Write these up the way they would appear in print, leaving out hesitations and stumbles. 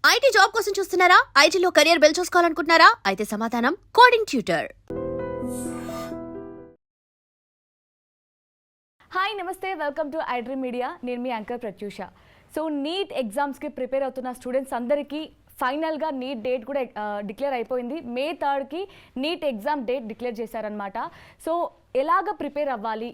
IT job కోసం చూస్తున్నారా? ఐటీలో కెరియర్ బిల్డ్ చూసుకోవాలనుకుంటున్నారా? అయితే సమాధానం కోడింగ్ ట్యూటర్. హాయ్ నమస్తే, వెల్కమ్ టు ఐడ్రీమ్ మీడియా. నేను మీ యాంకర్ ప్రత్యూష. సో నీట్ ఎగ్జామ్స్కి ప్రిపేర్ అవుతున్న స్టూడెంట్స్ అందరికీ ఫైనల్గా నీట్ డేట్ కూడా డిక్లేర్ అయిపోయింది. May 3కి నీట్ ఎగ్జామ్ డేట్ డిక్లేర్ చేశారనమాట. సో ఎలాగ ప్రిపేర్ అవ్వాలి,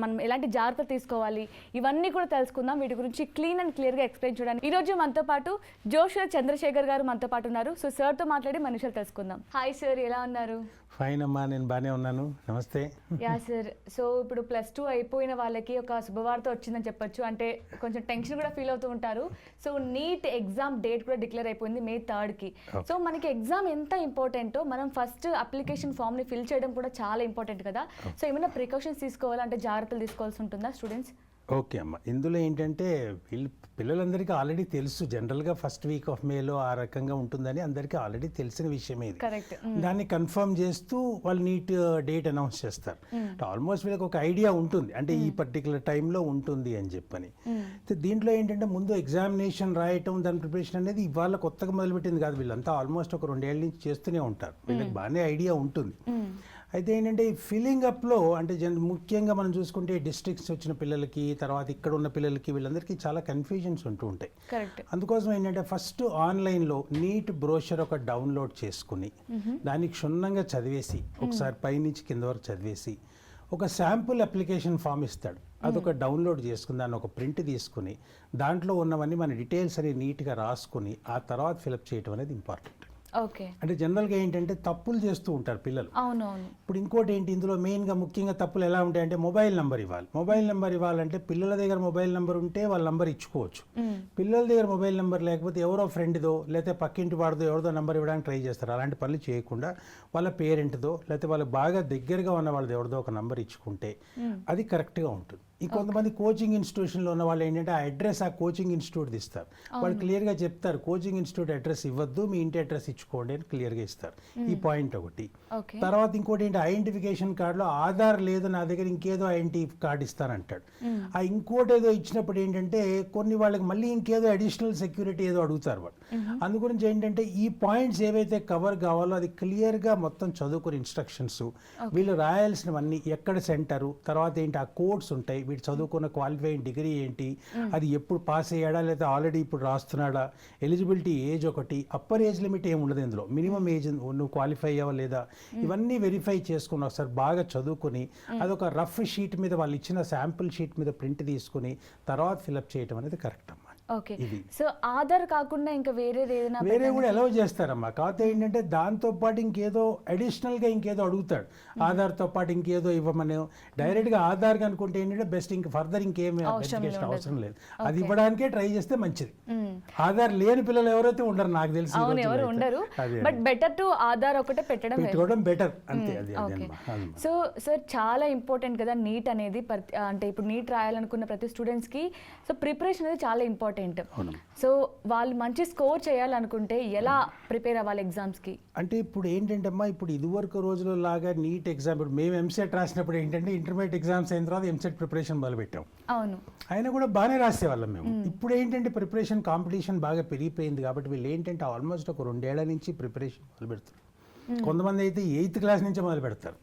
మనం ఎలాంటి జాగ్రత్తలు తీసుకోవాలి, ఇవన్నీ కూడా తెలుసుకుందాం. వీటి గురించి క్లీన్ అండ్ క్లియర్గా ఎక్స్ప్లెయిన్ చేయడానికి ఈరోజు మనతో పాటు జోషువా చంద్రశేఖర్ గారు మనతో పాటు ఉన్నారు. సో సార్తో మాట్లాడి మన విషయాలు తెలుసుకుందాం. హాయ్ సార్, ఎలా ఉన్నారు? ఫైన్ అమ్మా, నేను బాగానే ఉన్నాను. నమస్తే. యా సార్, సో ఇప్పుడు +2 అయిపోయిన వాళ్ళకి ఒక శుభవార్త వచ్చిందని చెప్పొచ్చు. అంటే కొంచెం టెన్షన్ కూడా ఫీల్ అవుతూ ఉంటారు. సో నీట్ ఎగ్జామ్ డేట్ కూడా డిక్లేర్ అయిపోయింది May 3కి. సో మనకి ఎగ్జామ్ ఎంత ఇంపార్టెంటో మనం ఫస్ట్ అప్లికేషన్ ఫామ్ని ఫిల్ చేయడం కూడా చాలా ఇంపార్టెంట్ కదా. సో ఏమైనా ప్రికాషన్స్ తీసుకోవాలంటే జాగ్రత్తలు తీసుకోవాల్సి ఉంటుందా స్టూడెంట్స్? ఓకే అమ్మ, ఇందులో ఏంటంటే పిల్లలందరికీ ఆల్రెడీ తెలుసు, జనరల్గా ఫస్ట్ వీక్ ఆఫ్ మేలో ఆ రకంగా ఉంటుందని అందరికీ ఆల్రెడీ తెలిసిన విషయమే ఇది. కరెక్ట్. దాన్ని కన్ఫర్మ్ చేస్తూ వాళ్ళు నీట్ డేట్ అనౌన్స్ చేస్తారు. ఆల్మోస్ట్ వీళ్ళకి ఒక ఐడియా ఉంటుంది, అంటే ఈ పర్టికులర్ టైంలో ఉంటుంది అని చెప్పని. దీంట్లో ఏంటంటే ముందు ఎగ్జామినేషన్ రాయటం, దాని ప్రిపరేషన్ అనేది ఇవాళ కొత్తగా మొదలుపెట్టింది కాదు. వీళ్ళంతా ఆల్మోస్ట్ ఒక 2 ఏళ్ళ నుంచి చేస్తూనే ఉంటారు. వీళ్ళకి బాగానే ఐడియా ఉంటుంది. అయితే ఏంటంటే ఈ ఫిల్లింగ్ అప్లో అంటే ముఖ్యంగా మనం చూసుకుంటే డిస్ట్రిక్ట్స్ వచ్చిన పిల్లలకి, తర్వాత ఇక్కడ ఉన్న పిల్లలకి, వీళ్ళందరికీ చాలా కన్ఫ్యూజన్స్ ఉంటూ ఉంటాయి. అందుకోసం ఏంటంటే ఫస్ట్ ఆన్లైన్లో నీట్ బ్రోషర్ ఒక డౌన్లోడ్ చేసుకుని దాన్ని క్షుణ్ణంగా చదివేసి, ఒకసారి పైనుంచి కింద వరకు చదివేసి, ఒక శాంపుల్ అప్లికేషన్ ఫామ్ ఇస్తాడు, అదొక డౌన్లోడ్ చేసుకుని దాన్ని ఒక ప్రింట్ తీసుకుని దాంట్లో ఉన్నవన్నీ మన డీటెయిల్స్ అని నీట్గా రాసుకుని ఆ తర్వాత ఫిలప్ చేయడం అనేది ఇంపార్టెంట్. ఓకే. అంటే జనరల్గా ఏంటంటే తప్పులు చేస్తూ ఉంటారు పిల్లలు. అవునవును. ఇప్పుడు ఇంకోటి ఏంటి, ఇందులో మెయిన్గా ముఖ్యంగా తప్పులు ఎలా ఉంటాయంటే మొబైల్ నెంబర్ ఇవ్వాలి. మొబైల్ నెంబర్ ఇవ్వాలంటే పిల్లల దగ్గర మొబైల్ నెంబర్ ఉంటే వాళ్ళ నెంబర్ ఇచ్చుకోవచ్చు. పిల్లల దగ్గర మొబైల్ నెంబర్ లేకపోతే ఎవరో ఫ్రెండ్దో లేకపోతే పక్కింటి వాడిదో ఎవరిదో నెంబర్ ఇవ్వడానికి ట్రై చేస్తారు. అలాంటి పనులు చేయకుండా వాళ్ళ పేరెంట్దో లేకపోతే వాళ్ళకి బాగా దగ్గరగా ఉన్న వాళ్ళది ఎవరిదో ఒక నెంబర్ ఇచ్చుకుంటే అది కరెక్ట్గా ఉంటుంది. ఇంకొంతమంది కోచింగ్ ఇన్స్టిట్యూషన్లో ఉన్న వాళ్ళు ఏంటంటే ఆ అడ్రస్ ఆ కోచింగ్ ఇన్స్టిట్యూట్ ఇస్తారు. వాళ్ళు క్లియర్గా చెప్తారు, కోచింగ్ ఇన్స్టిట్యూట్ అడ్రస్ ఇవ్వద్దు, మీ ఇంటి అడ్రస్ ఇచ్చుకోండి అని క్లియర్గా ఇస్తారు. ఈ పాయింట్ ఒకటి. తర్వాత ఇంకోటి ఏంటి, ఐడెంటిఫికేషన్ కార్డులో ఆధార్ లేదు నా దగ్గర, ఇంకేదో ఐడెంటిటీ కార్డు ఇస్తానంటాడు. ఆ ఇంకోటి ఏదో ఇచ్చినప్పుడు ఏంటంటే కొన్ని వాళ్ళకి మళ్ళీ ఇంకేదో అడిషనల్ సెక్యూరిటీ ఏదో అడుగుతారు వాళ్ళు. అందుగురించి ఏంటంటే ఈ పాయింట్స్ ఏవైతే కవర్ కావాలో అది క్లియర్గా మొత్తం చదువుకుని ఇన్స్ట్రక్షన్స్, వీళ్ళు రాయాల్సినవన్నీ, ఎక్కడ సెంటరు, తర్వాత ఏంటి ఆ కోడ్స్ ఉంటాయి, వీడు చదువుకున్న క్వాలిఫైయింగ్ డిగ్రీ ఏంటి, అది ఎప్పుడు పాస్ అయ్యాడా లేదా ఆల్రెడీ ఇప్పుడు రాస్తున్నాడా, ఎలిజిబిలిటీ ఏజ్ ఒకటి, అప్పర్ ఏజ్ లిమిట్ ఏమి ఉండదు ఇందులో, మినిమం ఏజ్ నువ్వు క్వాలిఫై అయ్యావా లేదా, ఇవన్నీ వెరిఫై చేసుకుని ఒకసారి బాగా చదువుకుని అదొక రఫ్ షీట్ మీద వాళ్ళు ఇచ్చిన శాంపుల్ షీట్ మీద ప్రింట్ తీసుకుని తర్వాత ఫిలప్ చేయడం అనేది కరెక్ట్ అమ్మా. ఓకే. సో ఆధార్ కాకుండా ఇంకా వేరే కూడా అలౌ చేస్తారమ్మా. కాకపోతే ఏంటంటే దాంతో పాటు ఇంకేదో అడిషనల్గా ఇంకేదో అడుగుతాడు, ఆధార్తో పాటు ఇంకేదో ఇవ్వమని. డైరెక్ట్గా ఆధార్ అనుకుంటే ఏంటంటే బెస్ట్, ఇంకా ఫర్దర్ ఇంకేమీ వెరిఫికేషన్ అవసరం లేదు. అది ఇవ్వడానికే ట్రై చేస్తే మంచిది. ఆధార్ లేని పిల్లలు ఎవరైతే ఉండరు నాకు తెలిసి, ఎవరు ఉండరు. బట్ బెటర్ టు ఆధార్ ఒకటే పెట్టుకోవడం బెటర్ అంతే. అది సో సార్ చాలా ఇంపార్టెంట్ కదా నీట్ అనేది. అంటే ఇప్పుడు నీట్ రాయాలనుకున్న ప్రతి స్టూడెంట్స్ కి సో ప్రిపరేషన్ అనేది చాలా ఇంపార్టెంట్. సో వాళ్ళు మంచి స్కోర్ చేయాలనుకుంటే ఎలా ప్రిపేర్ అవ్వాలి ఎగ్జామ్స్ కి? అంటే ఇప్పుడు ఏంటంటే అమ్మా, ఇప్పుడు ఇదివరకు రోజుల్లో లాగా నీట్ ఎగ్జామ్, ఇప్పుడు మేము ఎంసెట్ రాసినప్పుడు ఏంటంటే ఇంటర్మీడియట్ ఎగ్జామ్స్ అయిన తర్వాత ఎంసెట్ ప్రిపరేషన్ మొదలుపెట్టాం. అవును, అయినా కూడా బాగానే రాసేవాళ్ళం మేము. ఇప్పుడు ఏంటంటే ప్రిపరేషన్ కాంపిటీషన్ బాగా పెరిగిపోయింది కాబట్టి వీళ్ళు ఏంటంటే ఆల్మోస్ట్ ఒక 2 ఏళ్ల నుంచి ప్రిపరేషన్ మొదలు పెడతారు. కొంతమంది అయితే 8th క్లాస్ నుంచే మొదలు పెడతారు.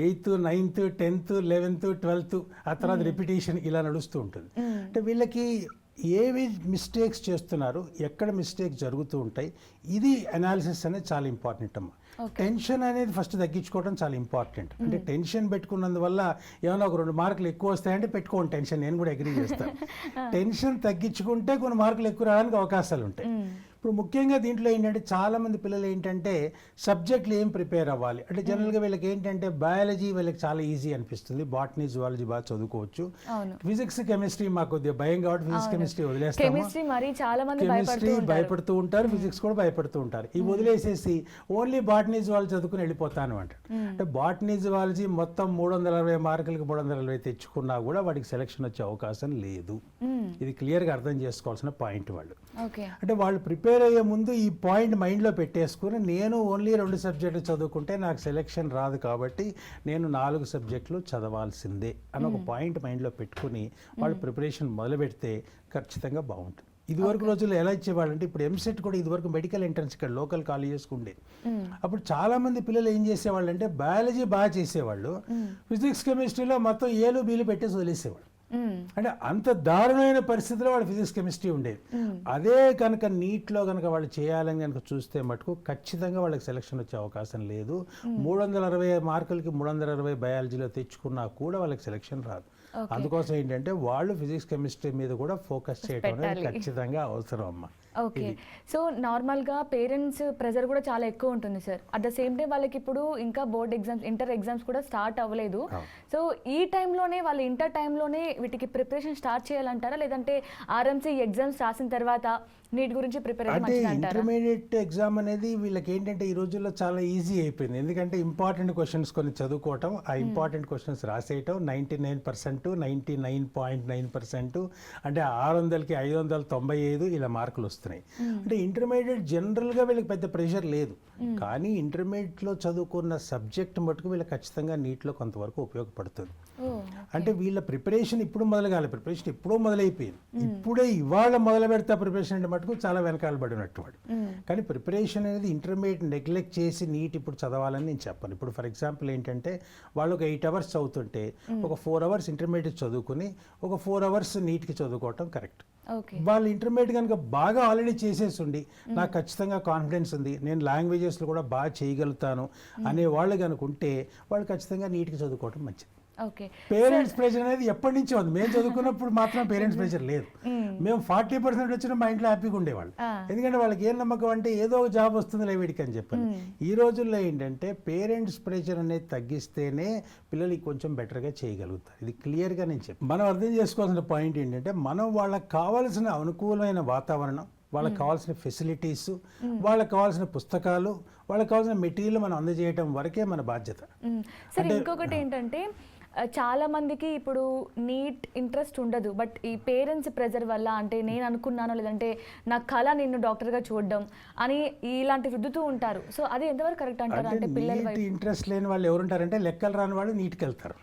8th, 9th, 10th, 11th, 12th, ఆ తర్వాత రిపిటేషన్ ఇలా నడుస్తూ ఉంటుంది. అంటే వీళ్ళకి ఏవి మిస్టేక్స్ చేస్తున్నారు, ఎక్కడ మిస్టేక్స్ జరుగుతూ ఉంటాయి, ఇది అనాలిసిస్ అనేది చాలా ఇంపార్టెంట్ అమ్మా. టెన్షన్ అనేది ఫస్ట్ తగ్గించుకోవడం చాలా ఇంపార్టెంట్. అంటే టెన్షన్ పెట్టుకున్నందువల్ల ఏమైనా ఒక 2 మార్కులు ఎక్కువ వస్తాయంటే పెట్టుకోండి టెన్షన్, నేను కూడా అగ్రీ చేస్తాను. టెన్షన్ తగ్గించుకుంటే కొన్ని మార్కులు ఎక్కువ రావడానికి అవకాశాలు ఉంటాయి. ఇప్పుడు ముఖ్యంగా దీంట్లో ఏంటంటే చాలామంది పిల్లలు ఏంటంటే సబ్జెక్టులు ఏం ప్రిపేర్ అవ్వాలి అంటే జనరల్గా వీళ్ళకి ఏంటంటే బయాలజీ వీళ్ళకి చాలా ఈజీ అనిపిస్తుంది, బాటనీ జువాలజీ బాగా చదువుకోవచ్చు. ఫిజిక్స్ కెమిస్ట్రీ మాకు కొద్దిగా భయం కాబట్టి ఫిజిక్స్ కెమిస్ట్రీ వదిలేస్తాము. కెమిస్ట్రీ భయపడుతూ ఉంటారు, ఫిజిక్స్ కూడా భయపడుతూ ఉంటారు. ఇవి వదిలేసేసి ఓన్లీ బాటనీ జువాలజీ చదువుకుని వెళ్ళిపోతాను అంటారు. అంటే బాటనీ జువాలజీ మొత్తం 360 మార్కులకి 340 తెచ్చుకున్నా కూడా వాడికి సెలక్షన్ వచ్చే అవకాశం లేదు. ఇది క్లియర్గా అర్థం చేసుకోవాల్సిన పాయింట్. వాళ్ళు అంటే వాళ్ళు ప్రిపేర్ అయ్యే ముందు ఈ పాయింట్ మైండ్లో పెట్టేసుకుని నేను ఓన్లీ 2 సబ్జెక్టులు చదువుకుంటే నాకు సెలెక్షన్ రాదు కాబట్టి నేను 4 సబ్జెక్టులు చదవాల్సిందే అని ఒక పాయింట్ మైండ్లో పెట్టుకుని వాళ్ళు ప్రిపరేషన్ మొదలు పెడితే ఖచ్చితంగా బాగుంటుంది. ఇదివరకు రోజుల్లో ఎలా ఇచ్చేవాళ్ళు అంటే ఇప్పుడు ఎంసెట్ కూడా ఇదివరకు మెడికల్ ఎంట్రన్స్ ఇక్కడ లోకల్ కాలేజెస్కి ఉండేది. అప్పుడు చాలా మంది పిల్లలు ఏం చేసేవాళ్ళు అంటే బయాలజీ బాగా చేసేవాళ్ళు, ఫిజిక్స్ కెమిస్ట్రీలో మొత్తం ఏలు బీలు పెట్టేసి వదిలేసేవాళ్ళు. అంటే అంత దారుణమైన పరిస్థితిలో వాళ్ళు ఫిజిక్స్ కెమిస్ట్రీ ఉండేది. అదే కనుక నీట్లో కనుక వాళ్ళు చేయాలని కనుక చూస్తే మటుకు ఖచ్చితంగా వాళ్ళకి సెలక్షన్ వచ్చే అవకాశం లేదు. 360 మార్కులకి 360 బయాలజీలో తెచ్చుకున్నా కూడా వాళ్ళకి సెలక్షన్ రాదు. అందుకోసం ఏంటంటే వాళ్ళు ఫిజిక్స్ కెమిస్ట్రీ మీద కూడా ఫోకస్ చేయడం అనేది ఖచ్చితంగా అవసరం అమ్మా. ఓకే, సో నార్మల్గా పేరెంట్స్ ప్రెజర్ కూడా చాలా ఎక్కువ ఉంటుంది sir. At the same time వాళ్ళకి ఇప్పుడు ఇంకా బోర్డ్ ఎగ్జామ్స్, ఇంటర్ ఎగ్జామ్స్ కూడా స్టార్ట్ అవ్వలేదు. సో ఈ టైంలోనే వాళ్ళు ఇంటర్ టైంలోనే వీటికి ప్రిపరేషన్ స్టార్ట్ చేయాలంటారా, లేదంటే ఆర్ఎంసీ ఎగ్జామ్స్ రాసిన తర్వాత నీట్ గురించి ప్రిపేర్ అంటే ఇంటర్మీడియట్ ఎగ్జామ్ అనేది వీళ్ళకి ఏంటంటే ఈ రోజుల్లో చాలా ఈజీ అయిపోయింది. ఎందుకంటే ఇంపార్టెంట్ క్వశ్చన్స్ కొన్ని చదువుకోవటం, ఆ ఇంపార్టెంట్ క్వశ్చన్స్ రాసేయటం, 99%, 99.9%, అంటే 600కి 595 ఇలా మార్కులు వస్తున్నాయి. అంటే ఇంటర్మీడియట్ జనరల్గా వీళ్ళకి పెద్ద ప్రెషర్ లేదు. కానీ ఇంటర్మీడియట్లో చదువుకున్న సబ్జెక్ట్ మటుకు వీళ్ళకి ఖచ్చితంగా నీట్లో కొంతవరకు ఉపయోగపడుతుంది. అంటే వీళ్ళ ప్రిపరేషన్ ఇప్పుడు మొదలగాలి, ప్రిపరేషన్ ఎప్పుడో మొదలైపోయింది. ఇప్పుడే ఇవాళ మొదలు పెడతా ప్రిపరేషన్ అంటే మటుకు చాలా వెనకాల పడినట్టు వాడు. కానీ ప్రిపరేషన్ అనేది ఇంటర్మీడియట్ నెగ్లెక్ట్ చేసి నీట్ ఇప్పుడు చదవాలని నేను చెప్పను. ఇప్పుడు ఫర్ ఎగ్జాంపుల్ ఏంటంటే వాళ్ళు ఒక 8 అవర్స్ చదువుతుంటే ఒక 4 అవర్స్ ఇంటర్మీడియట్ చదువుకుని ఒక 4 అవర్స్ నీట్కి చదువుకోవటం కరెక్ట్. వాళ్ళు ఇంటర్మీడియట్ కనుక బాగా ఆల్రెడీ చేసేసి ఉండి నాకు ఖచ్చితంగా కాన్ఫిడెన్స్ ఉంది, నేను లాంగ్వేజెస్లో కూడా బాగా చేయగలుగుతాను అనే వాళ్ళు కనుక ఉంటే వాళ్ళు ఖచ్చితంగా నీట్కి చదువుకోవటం మంచిది. పేరెంట్స్ ప్రెషర్ అనేది ఎప్పటి నుంచి ఉంది. మేము చదువుకున్నప్పుడు మాత్రం పేరెంట్స్ ప్రెషర్ లేదు. మేము 40% వచ్చిన మా ఇంట్లో హ్యాపీగా ఉండేవాళ్ళు. ఎందుకంటే వాళ్ళకి ఏం నమ్మకం అంటే ఏదో ఒక జాబ్ వస్తుంది వీడికి అని చెప్పని. ఈ రోజుల్లో ఏంటంటే పేరెంట్స్ ప్రెషర్ అనేది తగ్గిస్తేనే పిల్లలకి కొంచెం బెటర్గా చేయగలుగుతారు. ఇది క్లియర్గా నేను చెప్పాను. మనం అర్థం చేసుకోవాల్సిన పాయింట్ ఏంటంటే మనం వాళ్ళకి కావాల్సిన అనుకూలమైన వాతావరణం, వాళ్ళకి కావాల్సిన ఫెసిలిటీస్, వాళ్ళకి కావాల్సిన పుస్తకాలు, వాళ్ళకి కావాల్సిన మెటీరియల్ మనం అందజేయటం వరకే మన బాధ్యత. సరే, ఇంకొకటి ఏంటంటే చాలా మందికి ఇప్పుడు నీట్ ఇంట్రెస్ట్ ఉండదు, బట్ ఈ పేరెంట్స్ ప్రెజర్ వల్ల, అంటే నేను అనుకున్నాను లేదంటే నా కళ నిన్ను డాక్టర్గా చూడడం అని ఇలాంటి రుద్దుతూ ఉంటారు. సో అది ఎంతవరకు కరెక్ట్ అంటారు? అంటే పిల్లలు ఇంట్రెస్ట్ లేని వాళ్ళు ఎవరుంటారంటే లెక్కలు రాని వాళ్ళు నీట్కి వెళ్తారు.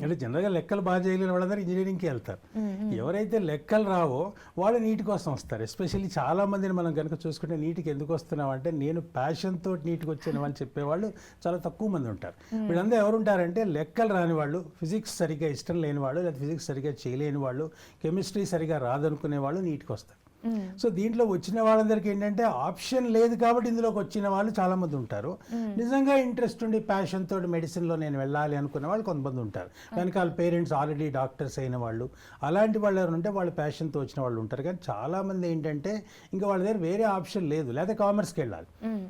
అంటే జనరల్గా లెక్కలు బాగా చేయలేని వాళ్ళందరూ ఇంజనీరింగ్కి వెళ్తారు. ఎవరైతే లెక్కలు రావో వాళ్ళు నీటి కోసం వస్తారు. ఎస్పెషల్లీ చాలా మందిని మనం కనుక చూసుకుంటే నీటికి ఎందుకు వస్తున్నాం అంటే నేను ప్యాషన్తో నీటికి వచ్చాను అని చెప్పేవాళ్ళు చాలా తక్కువ మంది ఉంటారు. వీళ్ళందరూ ఎవరుంటారంటే లెక్కలు రాని వాళ్ళు, ఫిజిక్స్ సరిగ్గా ఇష్టం లేని వాళ్ళు, లేదా ఫిజిక్స్ సరిగ్గా చేయలేని వాళ్ళు, కెమిస్ట్రీ సరిగ్గా రాదనుకునే వాళ్ళు నీటికి వస్తారు. సో దీంట్లో వచ్చిన వాళ్ళందరికీ ఏంటంటే ఆప్షన్ లేదు కాబట్టి ఇందులోకి వచ్చిన వాళ్ళు చాలా మంది ఉంటారు. నిజంగా ఇంట్రెస్ట్ ఉండి ప్యాషన్ తోటి మెడిసిన్లో నేను వెళ్ళాలి అనుకునే వాళ్ళు కొంతమంది ఉంటారు. కనుక వాళ్ళ పేరెంట్స్ ఆల్రెడీ డాక్టర్స్ అయిన వాళ్ళు, అలాంటి వాళ్ళు ఎవరు ఉంటే వాళ్ళు ప్యాషన్తో వచ్చిన వాళ్ళు ఉంటారు. కానీ చాలా మంది ఏంటంటే ఇంకా వాళ్ళ దగ్గర వేరే ఆప్షన్ లేదు, లేదా కామర్స్కి వెళ్ళాలి.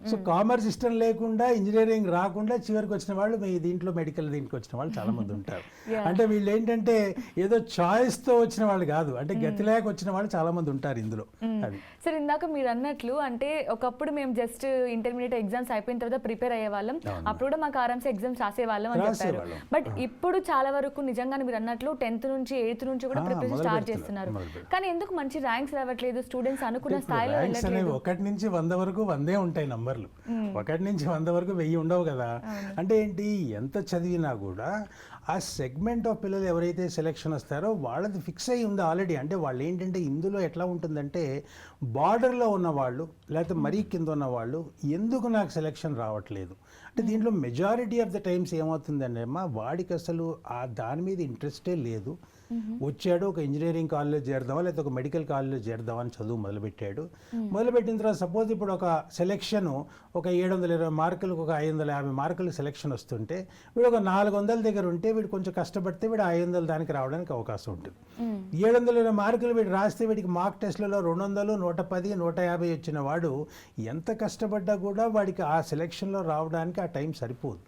సో కామర్స్ ఇష్టం లేకుండా ఇంజనీరింగ్ రాకుండా చివరికి వచ్చిన వాళ్ళు మీ దీంట్లో మెడికల్ దీనికి వచ్చిన వాళ్ళు చాలా మంది ఉంటారు. అంటే వీళ్ళు ఏంటంటే ఏదో చాయిస్తో వచ్చిన వాళ్ళు కాదు, అంటే గతి లేక వచ్చిన వాళ్ళు చాలా మంది ఉంటారు ఇందులో. సరే, ఇందాక మీరు అన్నట్లు అంటే ఒకప్పుడు మేము జస్ట్ ఇంటర్మీడియట్ ఎగ్జామ్స్ అయిపోయిన తర్వాత ప్రిపేర్ అయ్యే వాళ్ళం, అప్పుడు కూడా మాకు ఆర్ఎంసీ ఎగ్జామ్స్ రాసేవాళ్ళం అని చెప్పారు. బట్ ఇప్పుడు చాలా వరకు నిజంగానే మీరు అన్నట్లు 10th నుంచి 8th నుంచి కూడా ప్రిపరేషన్ స్టార్ట్ చేస్తున్నారు. కానీ ఎందుకు మంచి ర్యాంక్స్ రావట్లేదు? స్టూడెంట్స్ అనుకున్న స్థాయిలో 1 నుంచి 100 వరకు 100 ఉంటాయి నంబర్లు. 1 నుంచి 100 వరకు 1000 ఉండవు కదా. అంటే ఏంటి, ఎంత చదివినా కూడా ఆ సెగ్మెంట్ ఆఫ్ పిల్లలు ఎవరైతే సెలెక్షన్ వస్తారో వాళ్ళది ఫిక్స్ అయ్యి ఉంది ఆల్రెడీ. అంటే వాళ్ళు ఏంటంటే ఇందులో ఎట్లా ఉంటుందంటే బార్డర్లో ఉన్నవాళ్ళు లేకపోతే మరీ కింద ఉన్నవాళ్ళు ఎందుకు నాకు సెలెక్షన్ రావట్లేదు అంటే దీంట్లో మెజారిటీ ఆఫ్ ద టైమ్స్ ఏమవుతుందంటే అమ్మా వాడికి అసలు ఆ దాని మీద ఇంట్రెస్టే లేదు. వచ్చాడు, ఒక ఇంజనీరింగ్ కాలేజ్లో చేరదామా లేకపోతే ఒక మెడికల్ కాలేజ్లో చేరదామని చదువు మొదలుపెట్టాడు. మొదలుపెట్టిన తర్వాత సపోజ్ ఇప్పుడు ఒక సెలెక్షన్ ఒక 720 మార్కులకు ఒక 550 మార్కులు సెలెక్షన్ వస్తుంటే వీడు ఒక 400 దగ్గర ఉంటే వీడు కొంచెం కష్టపడితే వీడు 500 దానికి రావడానికి అవకాశం ఉంటుంది. 720 మార్కులు వీడు రాస్తే వీడికి మార్క్ టెస్ట్లలో 200, 110, 150 వచ్చిన వాడు ఎంత కష్టపడ్డా కూడా వాడికి ఆ సెలెక్షన్లో రావడానికి ఆ టైం సరిపోదు.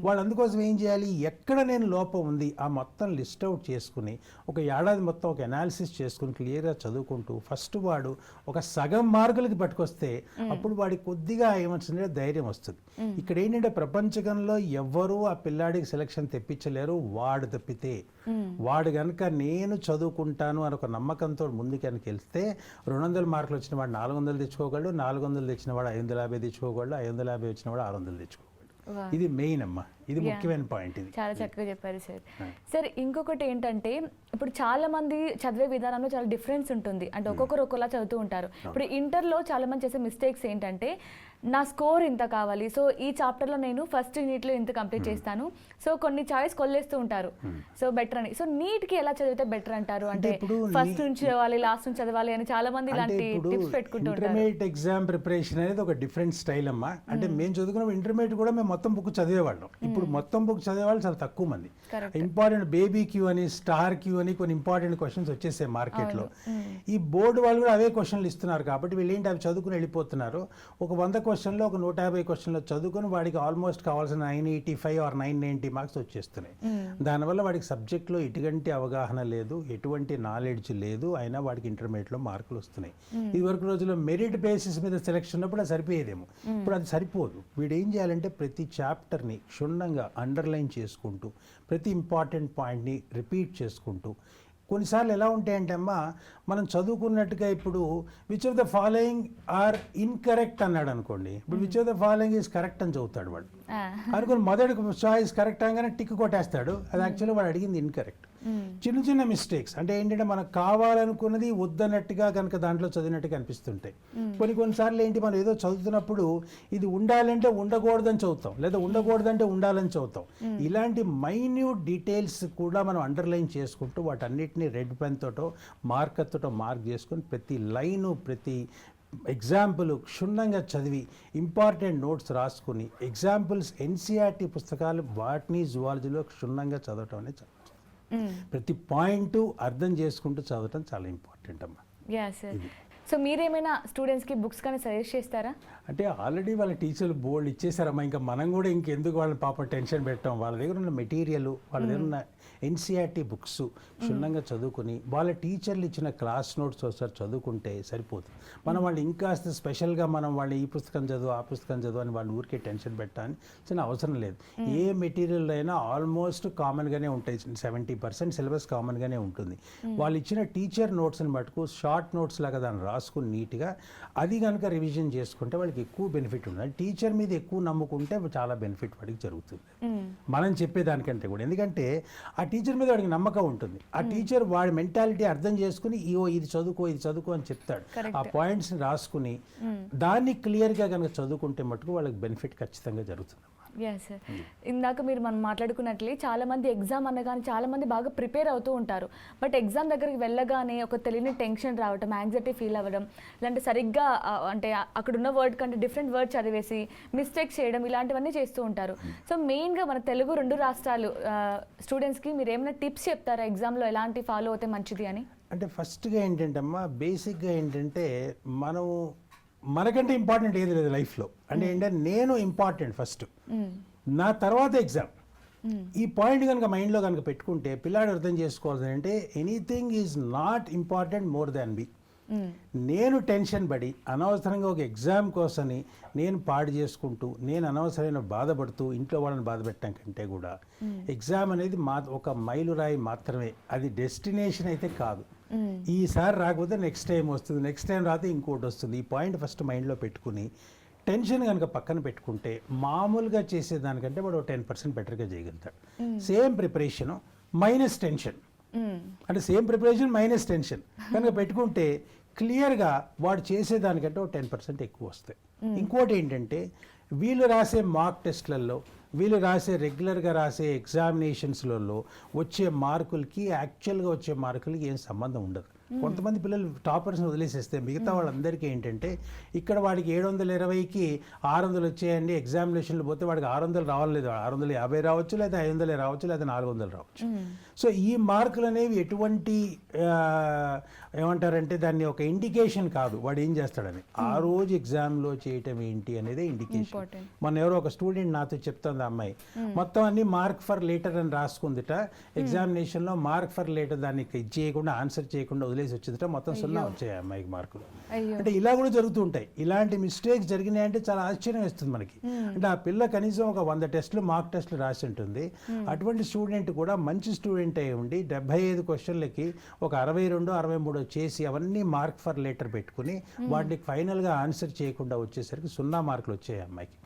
వాళ్ళు అందుకోసం ఏం చేయాలి, ఎక్కడ నేను లోపం ఉంది ఆ మొత్తం లిస్ట్ అవుట్ చేసుకుని ఒక ఏడాది మొత్తం ఒక అనాలిసిస్ చేసుకుని క్లియర్గా చదువుకుంటూ ఫస్ట్ వాడు ఒక సగం మార్కులకి పట్టుకొస్తే అప్పుడు వాడికి కొద్దిగా ఏమొచ్చిందంటే ధైర్యం వస్తుంది. ఇక్కడ ఏంటంటే ప్రపంచకంలో ఎవ్వరూ ఆ పిల్లాడికి సెలక్షన్ తెప్పించలేరు, వాడు తప్పితే. వాడు కనుక నేను చదువుకుంటాను అని ఒక నమ్మకంతో ముందుకు కనుక వెళ్తే 200 మార్కులు వచ్చిన వాడు 400 తెచ్చుకోగలడు, 400 తెచ్చిన వాడు 550 తెచ్చుకోగలడు, 550 వచ్చిన వాడు 600 తెచ్చుకోగలడు. ఇది మెయిన్ అమ్మా. ఇది ముఖ్యమైన పాయింట్ ఇది. చాలా చక్కగా చెప్పారు సార్. సార్ ఇంకొకటి ఏంటంటే ఇప్పుడు చాలా మంది చదివే విధానంలో చాలా డిఫరెన్స్ ఉంటుంది, అంటే ఒక్కొక్కరు ఒక్కోలా చదువుతూ ఉంటారు. ఇప్పుడు ఇంటర్లో చాలా మంది చేసే మిస్టేక్స్ ఏంటంటే నా స్కోర్ ఇంత కావాలి, సో ఈ చాప్టర్లో నేను ఫస్ట్ నీట్లో ఇంత కంప్లీట్ చేస్తాను, సో కొన్ని చాయిస్ కొల్లేస్తూ ఉంటారు, సో బెటర్ అని. సో నీట్కి ఎలా చదివితే బెటర్ అంటారు? అంటే ఫస్ట్ నుంచి చదవాలి లాస్ట్ నుంచి చదవాలి అని చాలా మంది ఇలాంటి టిప్స్ పెట్టుకుంటూ ఉంటారు. ఇంటర్మీడియట్ ఎగ్జామ్ ప్రిపరేషన్ అనేది ఒక డిఫరెంట్ స్టైల్ అమ్మా. అంటే మేము చదువుకున్న ఇంటర్మీడియట్ కూడా మేము మొత్తం బుక్ చదివేవాళ్ళం. ఇప్పుడు మొత్తం బుక్ చదివేవాళ్ళు చాలా తక్కువ మంది. ఇంపార్టెంట్ బేబీ క్యూ అని స్టార్ క్యూ అని కొన్ని ఇంపార్టెంట్ క్వశ్చన్స్ వచ్చేసాయి మార్కెట్లో. ఈ బోర్డు వాళ్ళు కూడా అవే క్వశ్చన్లు ఇస్తున్నారు కాబట్టి వీళ్ళు ఏంటి అవి చదువుకుని వెళ్ళిపోతున్నారు. ఒక 100 క్వశ్చన్లో ఒక 150 క్వశ్చన్లో చదువుకుని వాడికి ఆల్మోస్ట్ కావాల్సిన 985 ఆర్ 990 మార్క్స్ వచ్చేస్తున్నాయి. దానివల్ల వాడికి సబ్జెక్ట్లో ఎటువంటి అవగాహన లేదు, ఎటువంటి నాలెడ్జ్ లేదు, అయినా వాడికి ఇంటర్మీడియట్లో మార్కులు వస్తున్నాయి. ఇది వరకు రోజుల్లో మెరిట్ బేసిస్ మీద సెలెక్షన్ ఉన్నప్పుడు అది సరిపోయేదేమో, ఇప్పుడు అది సరిపోదు. వీడు ఏం చేయాలంటే ప్రతి చాప్టర్ని క్షుణ్ణంగా అండర్లైన్ చేసుకుంటూ ప్రతి ఇంపార్టెంట్ పాయింట్ని రిపీట్ చేసుకుంటూ, కొన్నిసార్లు ఎలా ఉంటాయంటే అమ్మా మనం చదువుకున్నట్టుగా ఇప్పుడు which of the following are incorrect అన్నాడు అనుకోండి, ఇప్పుడు which of the following is correct అని చదువుతాడు వాడు అనుకుని మొదటి చాయిస్ కరెక్ట్ అనగానే టిక్ కొట్టేస్తాడు. అది యాక్చువల్లీ వాడు అడిగింది ఇన్కరెక్ట్. చిన్న చిన్న మిస్టేక్స్ అంటే ఏంటంటే మనకు కావాలనుకున్నది వద్దన్నట్టుగా కనుక దాంట్లో చదివినట్టుగా అనిపిస్తుంటాయి. కొన్నిసార్లు ఏంటి మనం ఏదో చదువుతున్నప్పుడు ఇది ఉండాలంటే ఉండకూడదని చదువుతాం, లేదా ఉండకూడదంటే ఉండాలని చదువుతాం. ఇలాంటి మైన్యూట్ డీటెయిల్స్ కూడా మనం అండర్లైన్ చేసుకుంటూ వాటన్నిటిని రెడ్ పెన్ తోటో మార్కర్తో మార్క్ చేసుకొని ప్రతి లైను ప్రతి ఎగ్జాంపుల్ క్షుణ్ణంగా చదివి ఇంపార్టెంట్ నోట్స్ రాసుకుని ఎగ్జాంపుల్స్ ఎన్సీఆర్టీ పుస్తకాలు బాటనీ జువాలజీలో క్షుణ్ణంగా చదవటం అనేది ప్రతి పాయింట్ అర్థం చేసుకుంటూ చదవటం చాలా ఇంపార్టెంట్ అమ్మా. సో మీరేమైనా స్టూడెంట్స్కి బుక్స్ కానీ సజెస్ట్ చేస్తారా? అంటే ఆల్రెడీ వాళ్ళ టీచర్లు బోర్డు ఇచ్చేసారమ్మా, ఇంకా మనం కూడా ఇంకెందుకు వాళ్ళని పాప టెన్షన్ పెట్టాం. వాళ్ళ దగ్గర ఉన్న మెటీరియల్, వాళ్ళ దగ్గర ఉన్న ఎన్సీఆర్టీ బుక్స్ క్షుణ్ణంగా చదువుకుని వాళ్ళ టీచర్లు ఇచ్చిన క్లాస్ నోట్స్ ఒకసారి చదువుకుంటే సరిపోతుంది. మనం వాళ్ళు ఇంకాస్త స్పెషల్గా మనం వాళ్ళు ఈ పుస్తకం చదువు ఆ పుస్తకం చదువు అని వాళ్ళు ఊరికే టెన్షన్ పెట్టాలని చిన్న అవసరం లేదు. ఏ మెటీరియల్ అయినా ఆల్మోస్ట్ కామన్గానే ఉంటాయి, 70% సిలబస్ కామన్గానే ఉంటుంది. వాళ్ళు ఇచ్చిన టీచర్ నోట్స్ని మటుకు షార్ట్ నోట్స్ లాగా దాన్ని రాసుకుని నీట్గా అది కనుక రివిజన్ చేసుకుంటే వాళ్ళకి ఎక్కువ బెనిఫిట్ ఉంది. టీచర్ మీద ఎక్కువ నమ్ముకుంటే చాలా బెనిఫిట్ వాడికి జరుగుతుంది మనం చెప్పేదానికంటే కూడా. ఎందుకంటే ఆ టీచర్ మీద వాడికి నమ్మకం ఉంటుంది. ఆ టీచర్ వాడి మెంటాలిటీ అర్థం చేసుకుని ఇది చదువుకో అని చెప్తాడు. ఆ పాయింట్స్ని రాసుకుని దాన్ని క్లియర్గా కనుక చదువుకుంటే మటుకు వాళ్ళకి బెనిఫిట్ ఖచ్చితంగా జరుగుతుంది. సార్, ఇందాక మనం మాట్లాడుకున్నట్లే చాలా మంది ఎగ్జామ్ అనగానే చాలా మంది బాగా ప్రిపేర్ అవుతూ ఉంటారు. బట్ ఎగ్జామ్ దగ్గరికి వెళ్ళగానే ఒక తెలియని టెన్షన్ రావడం, యాంగ్జైటీ ఫీల్ అవ్వడం, ఇలాంటి సరిగ్గా అంటే అక్కడ ఉన్న వర్డ్ కంటే డిఫరెంట్ వర్డ్ చదివేసి మిస్టేక్స్ చేయడం, ఇలాంటివన్నీ చేస్తూ ఉంటారు. సో మెయిన్గా మన తెలుగు 2 రాష్ట్రాలు స్టూడెంట్స్కి మీరు ఏమైనా టిప్స్ చెప్తారా ఎగ్జామ్లో ఎలాంటి ఫాలో అవుతే మంచిది అని? అంటే ఫస్ట్గా ఏంటంటే అమ్మా బేసిక్గా ఏంటంటే మనకంటే ఇంపార్టెంట్ ఏది లేదు లైఫ్లో. అంటే ఏంటంటే నేను ఇంపార్టెంట్ ఫస్ట్, నా తర్వాత ఎగ్జామ్. ఈ పాయింట్ కనుక మైండ్లో కనుక పెట్టుకుంటే పిల్లాడు అర్థం చేసుకోవాల్సింది అంటే anything is not important more than me. నేను టెన్షన్ పడి అనవసరంగా ఒక ఎగ్జామ్ కోసమని నేను పాడు చేసుకుంటూ నేను అనవసరమైన బాధపడుతూ ఇంట్లో వాళ్ళని బాధ పెట్టడం కంటే కూడా ఎగ్జామ్ అనేది ఒక మైలురాయి మాత్రమే, అది డెస్టినేషన్ అయితే కాదు. ఈసారి రాకపోతే నెక్స్ట్ టైం వస్తుంది, నెక్స్ట్ టైం రాతే ఇంకోటి వస్తుంది. ఈ పాయింట్ ఫస్ట్ మైండ్లో పెట్టుకుని టెన్షన్ కనుక పక్కన పెట్టుకుంటే మామూలుగా చేసేదానికంటే వాడు 10% బెటర్గా చేయగలుగుతాడు. సేమ్ ప్రిపరేషన్ మైనస్ టెన్షన్, అంటే సేమ్ ప్రిపరేషన్ మైనస్ టెన్షన్ కనుక పెట్టుకుంటే క్లియర్గా వాడు చేసేదానికంటే 10% ఎక్కువ వస్తాయి. ఇంకోటి ఏంటంటే వీళ్ళు రాసే మార్క్ టెస్ట్లలో, వీళ్ళు రాసే రెగ్యులర్గా రాసే ఎగ్జామినేషన్స్లలో వచ్చే మార్కులకి యాక్చువల్గా వచ్చే మార్కులకి ఏం సంబంధం ఉండదు. కొంతమంది పిల్లలు టాపర్స్ని వదిలేసేస్తే మిగతా వాళ్ళందరికీ ఏంటంటే ఇక్కడ వాడికి 720కి 600 వచ్చాయండి, ఎగ్జామినేషన్లు పోతే వాడికి 600 రావలేదు, 650 రావచ్చు, లేదా 500 రావచ్చు, లేదా 400 రావచ్చు. సో ఈ మార్కులు అనేవి ఎటువంటి ఏమంటారంటే దాన్ని ఒక ఇండికేషన్ కాదు వాడు ఏం చేస్తాడని. ఆ రోజు ఎగ్జామ్లో చేయటం ఏంటి అనేది ఇండికేషన్. మొన్న ఎవరో ఒక స్టూడెంట్ నాతో చెప్తుంది, అమ్మాయి మొత్తం అన్ని మార్క్ ఫర్ లేటర్ అని రాసుకుందిట, ఎగ్జామినేషన్లో మార్క్ ఫర్ లేటర్ దాన్ని చేయకుండా ఆన్సర్ చేయకుండా వదిలేసి వచ్చిందట, మొత్తం 0 వచ్చాయి అమ్మాయికి మార్కులు. అంటే ఇలా కూడా జరుగుతూ ఉంటాయి. ఇలాంటి మిస్టేక్స్ జరిగినాయంటే చాలా ఆశ్చర్యం వేస్తుంది మనకి. అంటే ఆ పిల్ల కనీసం ఒక 100 టెస్టులు మార్క్ టెస్టులు రాసి ఉంటుంది. అటువంటి స్టూడెంట్ కూడా మంచి స్టూడెంట్ అయి ఉండి 75 క్వశ్చన్లకి ఒక 62, 63 చేసి అవన్నీ మార్క్ ఫర్ లేటర్ పెట్టుకుని వాటికి ఫైనల్గా ఆన్సర్ చేయకుండా వచ్చేసరికి 0 మార్కులు వచ్చాయి అమ్మాయికి.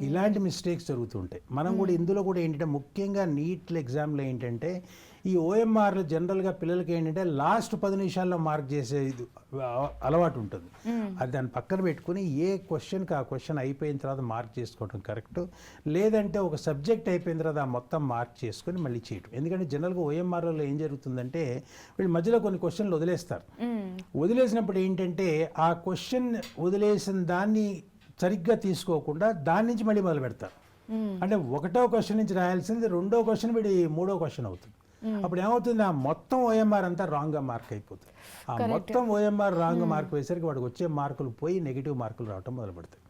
ఇలాంటి మిస్టేక్స్ జరుగుతుంటాయి. మనం కూడా ఇందులో కూడా ఏంటంటే ముఖ్యంగా నీట్ ఎగ్జామ్లో ఏంటంటే ఈ ఓఎంఆర్లు జనరల్గా పిల్లలకి ఏంటంటే లాస్ట్ 10 నిమిషాల్లో మార్క్ చేసే అలవాటు ఉంటుంది. అది దాన్ని పక్కన పెట్టుకుని ఏ క్వశ్చన్కి ఆ క్వశ్చన్ అయిపోయిన తర్వాత మార్క్ చేసుకోవడం కరెక్ట్. లేదంటే ఒక సబ్జెక్ట్ అయిపోయిన తర్వాత ఆ మొత్తం మార్క్ చేసుకొని మళ్ళీ చేయటం. ఎందుకంటే జనరల్గా ఓఎంఆర్లో ఏం జరుగుతుందంటే వీళ్ళు మధ్యలో కొన్ని క్వశ్చన్లు వదిలేస్తారు. వదిలేసినప్పుడు ఏంటంటే ఆ క్వశ్చన్ వదిలేసిన దాన్ని సరిగ్గా తీసుకోకుండా దాని నుంచి మళ్ళీ మొదలు పెడతారు. అంటే ఒకటో క్వశ్చన్ నుంచి రాయాల్సింది రెండో క్వశ్చన్ వీడి మూడో క్వశ్చన్ అవుతుంది. అప్పుడు ఏమవుతుంది, ఆ మొత్తం ఓఎంఆర్ అంతా రాంగ్గా మార్క్ అయిపోతుంది. ఆ మొత్తం ఓఎంఆర్ రాంగ్ మార్క్ వేసరికి వాడికి వచ్చే మార్కులు పోయి నెగిటివ్ మార్కులు రావడం మొదలు పెడతాయి.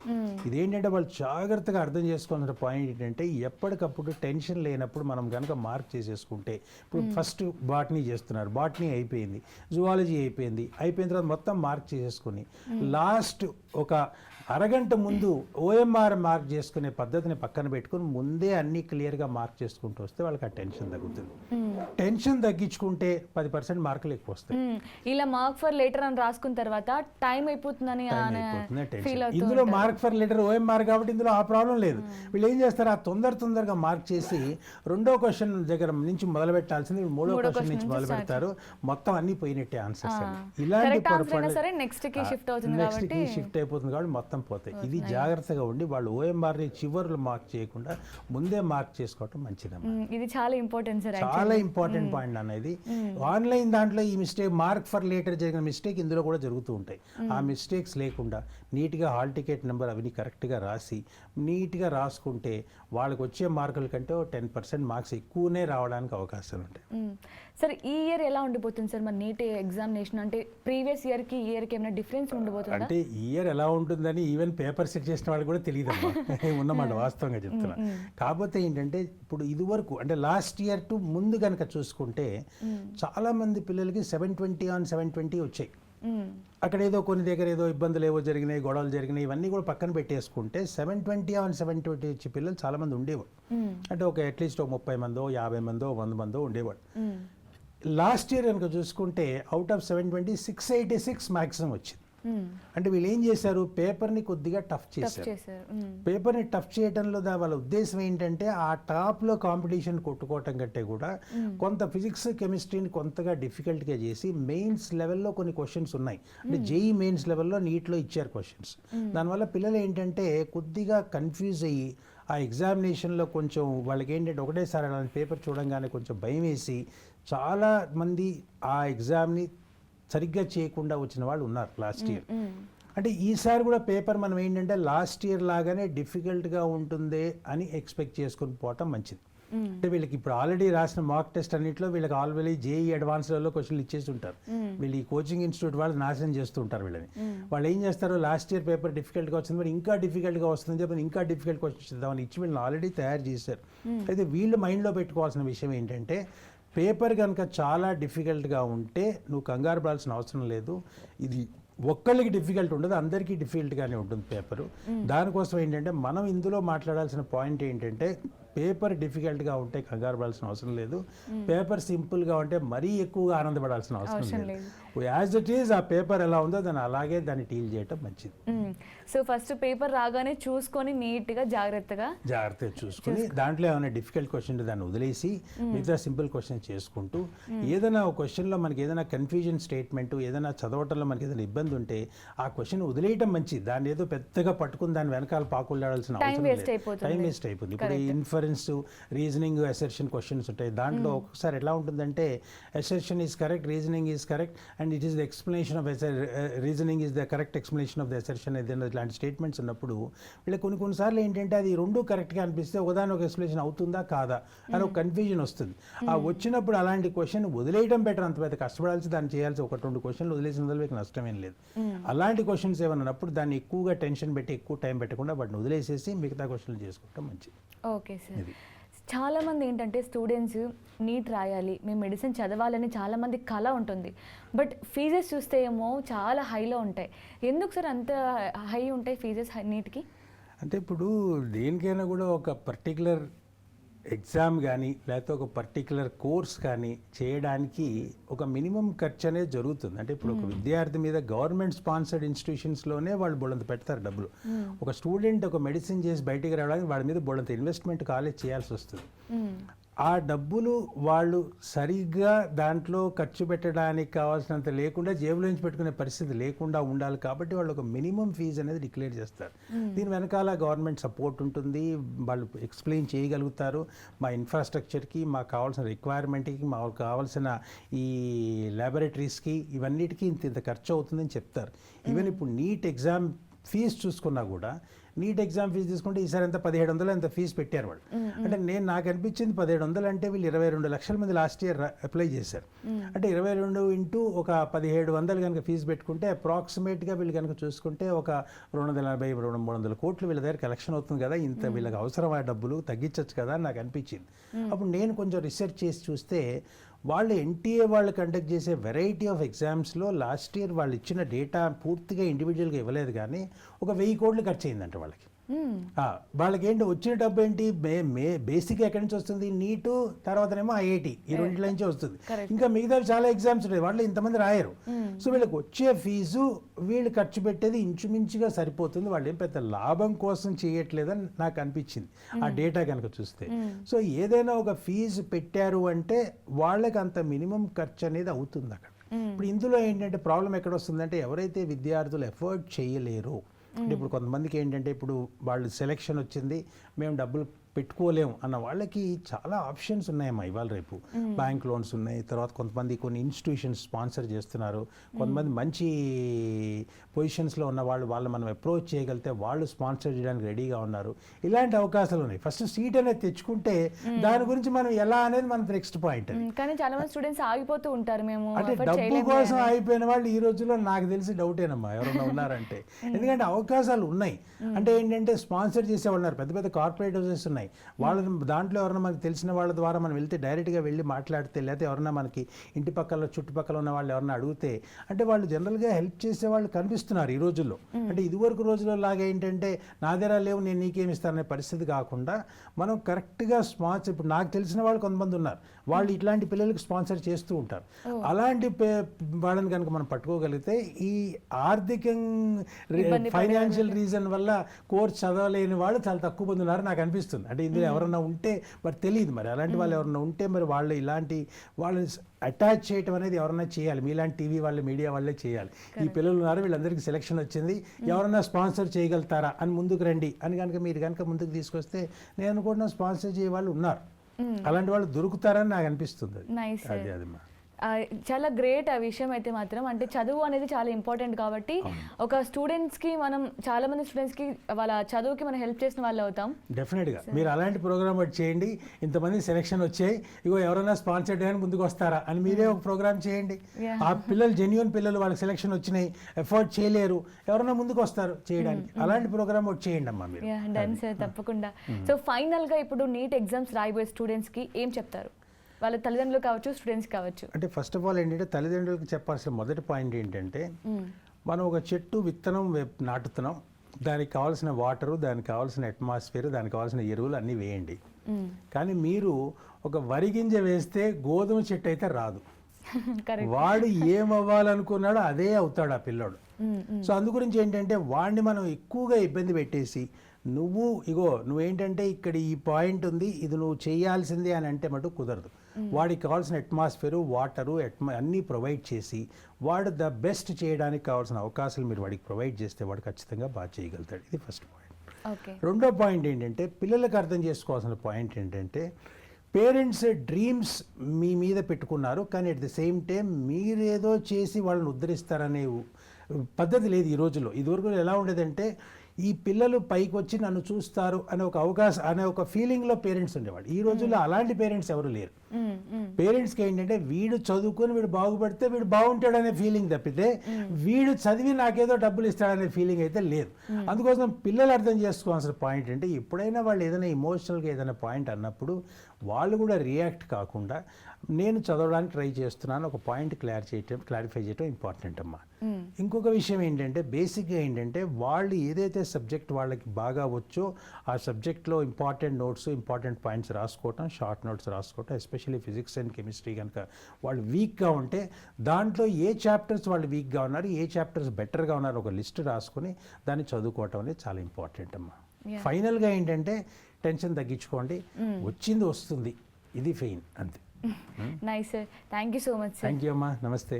ఇదేంటంటే వాళ్ళు జాగ్రత్తగా అర్థం చేసుకోవాల్సిన పాయింట్ ఏంటంటే ఎప్పటికప్పుడు టెన్షన్ లేనప్పుడు మనం కనుక మార్క్ చేసేసుకుంటే, ఇప్పుడు ఫస్ట్ బాటనీ చేస్తున్నారు, బాటనీ అయిపోయింది, జువాలజీ అయిపోయింది, అయిపోయిన తర్వాత మొత్తం మార్క్ చేసేసుకుని లాస్ట్ ఒక అరగంట ముందు ఓఎంఆర్ మార్క్ చేసుకునే పద్ధతిని పక్కన పెట్టుకుని ముందే అన్ని క్లియర్గా మార్క్ చేసుకుంటూ వస్తే వాళ్ళకి ఆ టెన్షన్ తగ్గుతుంది. టెన్షన్ తగ్గించుకుంటే 10% మార్కులు ఎక్కువ వస్తాయి. ఇలా మార్క్ ఫర్ లేటర్ అని రాసుకున్న తర్వాత టైం అయిపోతుందని ఫీల్ అవుతుంది. ఇందులో మార్క్ ఫర్ లెటర్ ఓఎంఆర్ కాబట్టి ఇందులో ఆ ప్రాబ్లం లేదు. వీళ్ళు ఏం చేస్తారు, ఆ తొందరగా మార్క్ చేసి రెండో క్వశ్చన్ దగ్గర నుంచి మొదలు పెట్టాల్సింది మూడో క్వశ్చన్ నుంచి మొదలు పెడతారు. మొత్తం అన్ని పోయినట్టే ఆన్సర్స్. ఇలాంటి పొరపాటు నెక్స్ట్ కి షిఫ్ట్ అయిపోతుంది కాబట్టి మొత్తం పోతాయి. ఇది జాగ్రత్తగా ఉండి వాళ్ళు ఓఎంఆర్ ని చివర్లు మార్క్ చేయకుండా ముందే మార్క్ చేసుకోవటం మంచిదమ్మా. ఇది చాలా ఇంపార్టెంట్ సార్, చాలా ఇంపార్టెంట్ పాయింట్ అనేది. ఆన్లైన్ దాంట్లో ఈ మిస్టేక్ మార్క్ ఫర్ లేటర్ జరిగిన మిస్టేక్ ఇందులో కూడా జరుగుతూ ఉంటాయి. ఆ మిస్టేక్స్ లేకుండా నీట్గా హాల్ టికెట్ నెంబర్ అవన్నీ కరెక్ట్గా రాసి నీట్గా రాసుకుంటే వాళ్ళకి వచ్చే మార్కుల కంటే 10% మార్క్స్ ఎక్కువనే రావడానికి అవకాశాలు ఉంటాయి. సార్ ఈ ఇయర్ ఎలా ఉండిపోతుంది సార్ మన నీట్ ఎగ్జామినేషన్? అంటే ప్రీవియస్ ఇయర్కి ఈ ఇయర్కి ఏమైనా డిఫరెన్స్ ఉండబోతుంది? అంటే ఈ ఇయర్ ఎలా ఉంటుందని ఈవెన్ పేపర్ సెట్ చేసిన వాళ్ళు కూడా తెలియదు ఉన్నమాట, వాస్తవంగా చెప్తున్నా. కాకపోతే ఏంటంటే ఇప్పుడు ఇదివరకు అంటే లాస్ట్ ఇయర్ టు ముందు కనుక చూసుకుంటే చాలా మంది పిల్లలకి 720 on 720 వచ్చాయి. అక్కడ ఏదో కొన్ని దగ్గర ఏదో ఇబ్బందులు ఏవో జరిగినాయి, గొడవలు జరిగినాయి, ఇవన్నీ కూడా పక్కన పెట్టేసుకుంటే 720 on 720 వచ్చే పిల్లలు చాలా మంది ఉండేవాడు. అంటే ఒక అట్లీస్ట్ 30 మందో 50 మందో 100 మందో ఉండేవాడు. లాస్ట్ ఇయర్ కనుక చూసుకుంటే అవుట్ ఆఫ్ 720 686 మ్యాక్సిమం వచ్చింది. అంటే వీళ్ళు ఏం చేశారు, పేపర్ని కొద్దిగా టఫ్ చేశారు. పేపర్ని టఫ్ చేయడంలో వాళ్ళ ఉద్దేశం ఏంటంటే ఆ టాప్లో కాంపిటీషన్ కొట్టుకోవటం కంటే కూడా కొంత ఫిజిక్స్ కెమిస్ట్రీని కొంతగా డిఫికల్ట్గా చేసి మెయిన్స్ లెవెల్లో కొన్ని క్వశ్చన్స్ ఉన్నాయి. అంటే జేఈ మెయిన్స్ లెవెల్లో నీట్లో ఇచ్చారు క్వశ్చన్స్. దానివల్ల పిల్లలు ఏంటంటే కొద్దిగా కన్ఫ్యూజ్ అయ్యి ఆ ఎగ్జామినేషన్లో కొంచెం వాళ్ళకి ఏంటంటే ఒకటేసారి అలాంటి పేపర్ చూడంగానే కొంచెం భయం వేసి చాలా మంది ఆ ఎగ్జామ్ని సరిగ్గా చేయకుండా వచ్చిన వాళ్ళు ఉన్నారు లాస్ట్ ఇయర్. అంటే ఈసారి కూడా పేపర్ మనం ఏంటంటే లాస్ట్ ఇయర్ లాగానే డిఫికల్ట్గా ఉంటుంది అని ఎక్స్పెక్ట్ చేసుకుని పోవటం మంచిది. అంటే వీళ్ళకి ఇప్పుడు ఆల్రెడీ రాసిన మాక్ టెస్ట్ అన్నింటిలో వీళ్ళకి ఆల్రెడీ జేఈ అడ్వాన్స్లలో క్వశ్చన్లు ఇచ్చేసి ఉంటారు. వీళ్ళు ఈ కోచింగ్ ఇన్స్టిట్యూట్ వాళ్ళు నాశనం చేస్తూ ఉంటారు వీళ్ళని. వాళ్ళు ఏం చేస్తారు, లాస్ట్ ఇయర్ పేపర్ డిఫికల్ట్గా వచ్చింది మరి ఇంకా డిఫికల్ట్గా వస్తుందని చెప్పి ఇంకా డిఫికల్ట్ క్వశ్చన్స్ ఇద్దామని ఇచ్చి వీళ్ళని ఆల్రెడీ తయారు చేశారు. అయితే వీళ్ళు మైండ్లో పెట్టుకోవాల్సిన విషయం ఏంటంటే పేపర్ కనుక చాలా డిఫికల్ట్గా ఉంటే నువ్వు కంగారు పడాల్సిన అవసరం లేదు. ఇది ఒక్కళ్ళకి డిఫికల్ట్ ఉండదు, అందరికీ డిఫికల్ట్గానే ఉంటుంది పేపరు. దానికోసం ఏంటంటే మనం ఇందులో మాట్లాడాల్సిన పాయింట్ ఏంటంటే పేపర్ డిఫికల్ట్గా ఉంటే కంగారు పడాల్సిన అవసరం లేదు, పేపర్ సింపుల్గా ఉంటే మరీ ఎక్కువగా ఆనందపడాల్సిన అవసరం లేదు. యాజ్ ఇట్ ఈజ్ ఆ పేపర్ ఎలా ఉందో దాన్ని అలాగే దాన్ని డీల్ చేయటం మంచిది. సో ఫస్ట్ పేపర్ రాగానే చూసుకొని నీట్గా జాగ్రత్తగా చూసుకొని దాంట్లో ఏమైనా డిఫికల్ట్ క్వశ్చన్ దాన్ని వదిలేసి మిగతా సింపుల్ క్వశ్చన్ చేసుకుంటూ ఏదైనా ఒక క్వశ్చన్లో మనకి ఏదైనా కన్ఫ్యూజన్ స్టేట్మెంట్ ఏదైనా చదవటంలో మనకి ఏదైనా ఇబ్బంది ఉంటే ఆ క్వశ్చన్ వదిలేయటం మంచిది. దాన్ని ఏదో పెద్దగా పట్టుకుని దాని వెనకాల పాకులాడాల్సిన అవసరం లేదు, టైం వేస్ట్ అయిపోతుంది. ఇప్పుడు ఇన్ఫరెన్స్ రీజనింగ్ అసెర్షన్ క్వశ్చన్స్ ఉంటాయి. దాంట్లో ఒకసారి ఎట్లా ఉంటుందంటే assertion is correct, reasoning is correct and it is the explanation of reasoning is the correct explanation of the assertion ఏదైనా ఇలాంటి స్టేట్మెంట్స్ ఉన్నప్పుడు వీళ్ళకి కొన్నిసార్లు ఏంటంటే అది రెండు కరెక్ట్గా అనిపిస్తే ఒకదాని ఒక ఎక్స్ప్లెనేషన్ అవుతుందా కాదా అని ఒక కన్ఫ్యూజన్ వస్తుంది. ఆ వచ్చినప్పుడు అలాంటి క్వశ్చన్ వదిలేయడం బెటర్. అంత పెద్ద కష్టపడాల్సి దాన్ని చేయాల్సి 1-2 క్వశ్చన్లు వదిలేసిన వదిలేకి నష్టమేం లేదు. అలాంటి క్వశ్చన్స్ ఏమన్నప్పుడు దాన్ని ఎక్కువగా టెన్షన్ పెట్టి ఎక్కువ టైం పెట్టకుండా వాటిని వదిలేసేసి మిగతా క్వశ్చన్లు చేసుకోవడం మంచిది. Okay sir. చాలామంది ఏంటంటే స్టూడెంట్స్ నీట్ రాయాలి, మేము మెడిసిన్ చదవాలని చాలామంది కళ ఉంటుంది. బట్ ఫీజెస్ చూస్తే ఏమో చాలా హైలో ఉంటాయి. ఎందుకు సార్ అంత హై ఉంటాయి ఫీజెస్ నీట్కి? అంటే ఇప్పుడు దేనికైనా కూడా ఒక పర్టికులర్ ఎగ్జామ్ కానీ లేకపోతే ఒక పర్టికులర్ కోర్స్ కానీ చేయడానికి ఒక మినిమం ఖర్చు అనేది జరుగుతుంది. అంటే ఇప్పుడు ఒక విద్యార్థి మీద గవర్నమెంట్ స్పాన్సర్డ్ ఇన్స్టిట్యూషన్స్లోనే వాళ్ళు బోళ్ళంత పెడతారు డబ్బులు. ఒక స్టూడెంట్ ఒక మెడిసిన్ చేసి బయటికి రావడానికి వాడి మీద బోళ్ళంత ఇన్వెస్ట్మెంట్ కాలేజ్ చేయాల్సి వస్తుంది. ఆ డబ్బులు వాళ్ళు సరిగ్గా దాంట్లో ఖర్చు పెట్టడానికి కావాల్సినంత లేకుండా జేబులో నుంచి పెట్టుకునే పరిస్థితి లేకుండా ఉండాలి. కాబట్టి వాళ్ళు ఒక మినిమం ఫీజు అనేది డిక్లేర్ చేస్తారు. దీని వెనకాల గవర్నమెంట్ సపోర్ట్ ఉంటుంది, వాళ్ళు ఎక్స్ప్లెయిన్ చేయగలుగుతారు. మా ఇన్ఫ్రాస్ట్రక్చర్కి, మాకు కావాల్సిన రిక్వైర్మెంట్కి, మాకు కావాల్సిన ఈ ల్యాబొరేటరీస్కి, ఇవన్నిటికీ ఇంత ఖర్చు అవుతుందని చెప్తారు. ఈవెన్ ఇప్పుడు నీట్ ఎగ్జామ్ ఫీజు చూసుకున్నా కూడా, నీట్ ఎగ్జామ్ ఫీజు తీసుకుంటే ఈసారి ఎంత 1700 ఎంత ఫీజు పెట్టారు వాళ్ళు. అంటే నాకు అనిపించింది 1700 అంటే వీళ్ళు 22 లక్షల మంది లాస్ట్ ఇయర్ అప్లై చేశారు. అంటే 22 ఇంటూ ఒక 1700 కనుక ఫీజు పెట్టుకుంటే అప్రాక్సిమేట్గా వీళ్ళు కనుక చూసుకుంటే ఒక 240-300 కోట్లు వీళ్ళ దగ్గర కలెక్షన్ అవుతుంది కదా. ఇంత వీళ్ళకి అవసరం ఆ డబ్బులు తగ్గించవచ్చు కదా అని నాకు అనిపించింది. అప్పుడు నేను కొంచెం రీసెర్చ్ చేసి చూస్తే వాళ్ళు ఎన్టీఏ వాళ్ళు కండక్ట్ చేసే వెరైటీ ఆఫ్ ఎగ్జామ్స్లో లాస్ట్ ఇయర్ వాళ్ళు ఇచ్చిన డేటా పూర్తిగా ఇండివిజువల్గా ఇవ్వలేదు, కానీ ఒక 1000 కోట్లు ఖర్చు అయిందంట వాళ్ళకి. వాళ్ళకి ఏంటి వచ్చిన డబ్బు ఏంటి, బేసిక్ ఎక్కడి నుంచి వస్తుంది, నీటు తర్వాతనేమో ఐఐటి, ఈ రెండింటి నుంచి వస్తుంది. ఇంకా మిగతా చాలా ఎగ్జామ్స్ ఉన్నాయి, వాళ్ళు ఇంతమంది రాయరు. సో వీళ్ళకి వచ్చే ఫీజు వీళ్ళు ఖర్చు పెట్టేది ఇంచుమించుగా సరిపోతుంది. వాళ్ళు ఏం పెద్ద లాభం కోసం చేయట్లేదని నాకు అనిపించింది ఆ డేటా కనుక చూస్తే. సో ఏదైనా ఒక ఫీజు పెట్టారు అంటే వాళ్ళకి అంత మినిమం ఖర్చు అనేది అవుతుంది అక్కడ. ఇప్పుడు ఇందులో ఏంటంటే ప్రాబ్లం ఎక్కడ వస్తుందంటే, ఎవరైతే విద్యార్థులు ఎఫర్ట్ చేయలేరు అంటే, ఇప్పుడు కొంతమందికి ఏంటంటే ఇప్పుడు వాళ్ళు సెలెక్షన్ వచ్చింది, మేము డబ్బులు పెట్టుకోలేము అన్న వాళ్ళకి చాలా ఆప్షన్స్ ఉన్నాయమ్మా ఇవాళ రేపు. బ్యాంక్ లోన్స్ ఉన్నాయి, తర్వాత కొంతమంది కొన్ని ఇన్స్టిట్యూషన్స్ స్పాన్సర్ చేస్తున్నారు, కొంతమంది మంచి పొజిషన్స్లో ఉన్న వాళ్ళు మనం అప్రోచ్ చేయగలిగితే వాళ్ళు స్పాన్సర్ చేయడానికి రెడీగా ఉన్నారు. ఇలాంటి అవకాశాలు ఉన్నాయి. ఫస్ట్ సీట్ అనేది తెచ్చుకుంటే దాని గురించి మనం ఎలా అనేది మన నెక్స్ట్ పాయింట్. కానీ చాలా మంది స్టూడెంట్స్ ఆగిపోతూ ఉంటారు, మేము అంటే డబ్బు కోసం ఆగిపోయిన వాళ్ళు ఈ రోజుల్లో నాకు తెలిసి డౌటేనమ్మా ఎవరైనా ఉన్నారంటే. ఎందుకంటే అవకాశాలు ఉన్నాయి. అంటే ఏంటంటే స్పాన్సర్ చేసేవాళ్ళు ఉన్నారు, పెద్ద పెద్ద కార్పొరేట్ హౌసెస్ ఉన్నాయి. వాళ్ళ దాంట్లో ఎవరైనా మనకి తెలిసిన వాళ్ళ ద్వారా మనం వెళ్తే డైరెక్ట్గా వెళ్ళి మాట్లాడితే, లేకపోతే ఎవరైనా మనకి ఇంటి పక్కల చుట్టుపక్కల ఉన్న వాళ్ళు ఎవరైనా అడిగితే, అంటే వాళ్ళు జనరల్గా హెల్ప్ చేసే వాళ్ళు కనిపిస్తున్నారు ఈ రోజుల్లో. అంటే ఇదివరకు రోజుల్లో లాగా ఏంటంటే నా దగ్గర లేవు నేను నీకేమి ఇస్తాననే పరిస్థితి కాకుండా మనం కరెక్ట్గా స్పాన్సర్, ఇప్పుడు నాకు తెలిసిన వాళ్ళు కొంతమంది ఉన్నారు, వాళ్ళు ఇట్లాంటి పిల్లలకు స్పాన్సర్ చేస్తూ ఉంటారు. అలాంటి వాళ్ళని కనుక మనం పట్టుకోగలిగితే ఈ ఆర్థికంగా ఫైనాన్షియల్ రీజన్ వల్ల కోర్స్ చదవలేని వాళ్ళు చాలా తక్కువ మంది ఉన్నారు నాకు అనిపిస్తుంది. అంటే ఇందులో ఎవరన్నా ఉంటే మరి తెలియదు, మరి అలాంటి వాళ్ళు ఎవరన్నా ఉంటే మరి వాళ్ళు ఇలాంటి వాళ్ళని అటాచ్ చేయటం అనేది ఎవరన్నా చేయాలి. మీలాంటి టీవీ వాళ్ళు, మీడియా వాళ్ళే చేయాలి. ఈ పిల్లలు ఉన్నారు, వీళ్ళందరికీ సెలెక్షన్ వచ్చింది, ఎవరన్నా స్పాన్సర్ చేయగలుగుతారా అని ముందుకు రండి అని కనుక మీరు కనుక ముందుకు తీసుకొస్తే నేను అనుకుంటున్నా స్పాన్సర్ చేయ వాళ్ళు ఉన్నారు. అలాంటి వాళ్ళు దొరుకుతారని నాకు అనిపిస్తుంది. అది అదిమ్మా చాలా గ్రేట్ ఆ విషయం అయితే మాత్రం. అంటే చదువు అనేది చాలా ఇంపార్టెంట్ కాబట్టి ఒక స్టూడెంట్స్కి మనం, చాలా మంది స్టూడెంట్స్కి వాళ్ళ చదువుకి మనం హెల్ప్ చేసిన వాళ్ళు అవుతాం. డెఫినెట్గా మీరు అలాంటి ప్రోగ్రామ్ ఒకటి చేయండి. ఇంతమంది సెలెక్షన్ వచ్చాయి, ఇగో ఎవరైనా స్పాన్సర్ చేయడానికి ముందుకు వస్తారా అని మీరే ఒక ప్రోగ్రామ్ చేయండి. ఆ పిల్లలు జెన్యూన్ పిల్లలు, వాళ్ళకి సెలెక్షన్ వచ్చినాయి, ఎఫర్ట్ చేయలేరు, ఎవరైనా ముందుకు వస్తారు చేయడానికి. అలాంటి ప్రోగ్రామ్ ఒకటి చేయండి అమ్మా మీరు. డన్ సార్, తప్పకుండా. సో ఫైనల్గా ఇప్పుడు నీట్ ఎగ్జామ్స్ రాయబోయే స్టూడెంట్స్కి ఏం చెప్తారు? వాళ్ళ తల్లిదండ్రులు కావచ్చు, స్టూడెంట్స్ కావచ్చు. అంటే ఫస్ట్ ఆఫ్ ఆల్ ఏంటంటే తల్లిదండ్రులకు చెప్పాల్సిన మొదటి పాయింట్ ఏంటంటే, మనం ఒక చెట్టు విత్తనం నాటుతున్నాం, దానికి కావాల్సిన వాటరు, దానికి కావాల్సిన అట్మాస్ఫియర్, దానికి కావాల్సిన ఎరువులు అన్నీ వేయండి. కానీ మీరు ఒక వరి గింజ వేస్తే గోధుమ చెట్టు అయితే రాదు. వాడు ఏమవ్వాలనుకున్నాడో అదే అవుతాడు ఆ పిల్లోడు. సో అందు గురించి ఏంటంటే వాడిని మనం ఎక్కువగా ఇబ్బంది పెట్టేసి, నువ్వేంటంటే ఇక్కడ ఈ పాయింట్ ఉంది, ఇది నువ్వు చేయాల్సిందే అని అంటే మటు కుదరదు. వాడికి కావాల్సిన అట్మాస్ఫియర్, వాటరు, అన్నీ ప్రొవైడ్ చేసి వాడు ద బెస్ట్ చేయడానికి కావాల్సిన అవకాశాలు మీరు వాడికి ప్రొవైడ్ చేస్తే వాడు ఖచ్చితంగా బాగా చేయగలుగుతాడు. ఇది ఫస్ట్ పాయింట్. రెండో పాయింట్ ఏంటంటే, పిల్లలకు అర్థం చేసుకోవాల్సిన పాయింట్ ఏంటంటే, పేరెంట్స్ డ్రీమ్స్ మీ మీద పెట్టుకున్నారు, కానీ అట్ ది సేమ్ టైం మీరేదో చేసి వాళ్ళని ఉద్ధరిస్తారనే పద్ధతి లేదు ఈ రోజుల్లో. ఇదివరకు ఎలా ఉండేదంటే, ఈ పిల్లలు పైకి వచ్చి నన్ను చూస్తారు అనే ఒక అవకాశం, అనే ఒక ఫీలింగ్లో పేరెంట్స్ ఉండేవాడు. ఈ రోజుల్లో అలాంటి పేరెంట్స్ ఎవరు లేరు. పేరెంట్స్కి ఏంటంటే వీడు చదువుకొని వీడు బాగుపడితే వీడు బాగుంటాడనే ఫీలింగ్ తప్పితే వీడు చదివి నాకేదో డబ్బులు ఇస్తాడనే ఫీలింగ్ అయితే లేదు. అందుకోసం పిల్లలు అర్థం చేసుకోవాల్సిన పాయింట్ అంటే ఎప్పుడైనా వాళ్ళు ఏదైనా ఇమోషనల్గా ఏదైనా పాయింట్ అన్నప్పుడు వాళ్ళు కూడా రియాక్ట్ కాకుండా నేను చదవడానికి ట్రై చేస్తున్నాను ఒక పాయింట్ క్లారిఫై చేయడం ఇంపార్టెంట్ అమ్మా. ఇంకొక విషయం ఏంటంటే బేసిక్గా ఏంటంటే వాళ్ళు ఏదైతే సబ్జెక్ట్ వాళ్ళకి బాగా వచ్చో ఆ సబ్జెక్ట్లో ఇంపార్టెంట్ నోట్స్ ఇంపార్టెంట్ పాయింట్స్ రాసుకోవటం, షార్ట్ నోట్స్ రాసుకోవటం, ఎస్పెషల్లీ ఫిజిక్స్ అండ్ కెమిస్ట్రీ కనుక వాళ్ళు వీక్గా ఉంటే దాంట్లో ఏ చాప్టర్స్ వాళ్ళు వీక్గా ఉన్నారు, ఏ చాప్టర్స్ బెటర్గా ఉన్నారు ఒక లిస్ట్ రాసుకొని దాన్ని చదువుకోవటం అనేది చాలా ఇంపార్టెంట్ అమ్మా. ఫైనల్గా ఏంటంటే టెన్షన్ తగ్గించుకోండి, వచ్చింది వస్తుంది, ఇది ఫెయిన్ అంతే. Nice sir, thank you so much sir. Thank you అమ్మా, నమస్తే.